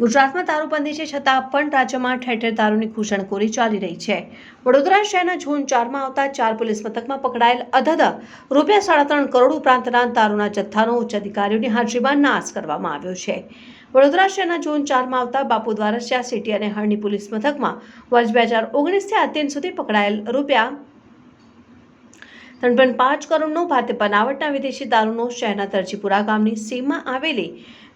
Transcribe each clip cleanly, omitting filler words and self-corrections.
ગુજરાતમાં દારૂબંધી છે છતાં પણ રાજ્યમાં ઠેર ઠેર દારૂની ઘૂસણખોરી ચાલી રહી છે। વડોદરા શહેરના ઝોન 4માં આવતા 4 પોલીસ મથકમાં પકડાયેલ અધધ રૂપિયા 3.5 કરોડ ઉપરાંતના દારૂના જથ્થાનો ઉચ્ચ અધિકારીઓની હાજરીમાં નાશ કરવામાં આવ્યો છે। વડોદરા શહેરના ઝોન 4માં આવતા બાપુ દ્વારસિયા સિટી અને હરણી પોલીસ મથકમાં વર્ષ 2019થી આજ દિન સુધી પકડાયેલ રૂપિયા 3.5 કરોડનો ભારતીય બનાવટના વિદેશી દારૂનો શહેરના દરજીપુરા ગામની સીમમાં આવેલી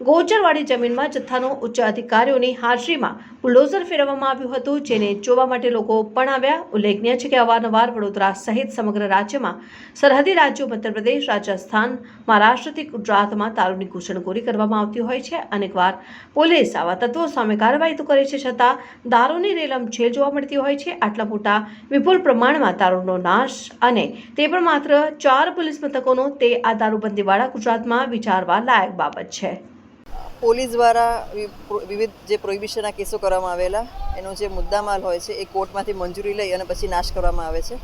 ગોચરવાડી જમીનમાં જથ્થાનો ઉચ્ચ અધિકારીઓની હાજરીમાં બુલડોઝર ફેરવવામાં આવ્યું હતું, જેને જોવા માટે લોકો પણ આવ્યા। ઉલ્લેખનીય છે કે અવારનવાર વડોદરા સહિત સમગ્ર રાજ્યમાં સરહદી રાજ્યો મધ્યપ્રદેશ, રાજસ્થાન, મહારાષ્ટ્રથી ગુજરાતમાં દારૂની ઘૂસણખોરી કરવામાં આવતી હોય છે। અનેકવાર પોલીસ આવા તત્વો સામે કાર્યવાહી તો કરે છે, છતાં દારૂની રેલમછેલ જોવા મળતી હોય છે। આટલા મોટા વિપુલ પ્રમાણમાં દારૂનો નાશ અને તે પણ માત્ર 4 પોલીસ મથકોનો, તે આ દારૂબંધીવાળા ગુજરાતમાં વિચારવા લાયક બાબત છે। પોલીસ દ્વારા વિવિધ જે પ્રોહિબિશનના કેસો કરવામાં આવેલા એનો જે મુદ્દામાલ હોય છે એ કોર્ટમાંથી મંજૂરી લઈ અને પછી નાશ કરવામાં આવે છે।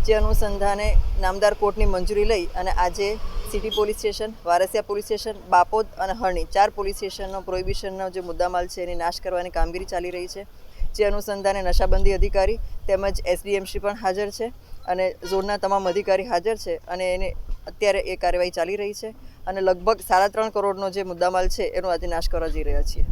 જે અનુસંધાને નામદાર કોર્ટની મંજૂરી લઈ અને આજે city police station, Varasiya police station, Bapod અને હરણી 4 પોલીસ સ્ટેશનનો પ્રોહિબિશનનો જે મુદ્દામાલ છે એની નાશ કરવાની કામગીરી ચાલી રહી છે। જે અનુસંધાને નશાબંધી અધિકારી તેમજ એસડીએમસી પણ હાજર છે અને ઝોનના તમામ અધિકારી હાજર છે અને એને અત્યારે એ કાર્યવાહી ચાલી રહી છે અને લગભગ 3.5 કરોડનો જે મુદ્દામાલ છે એનો આજે નાશ કરવા જઈ રહ્યા છીએ।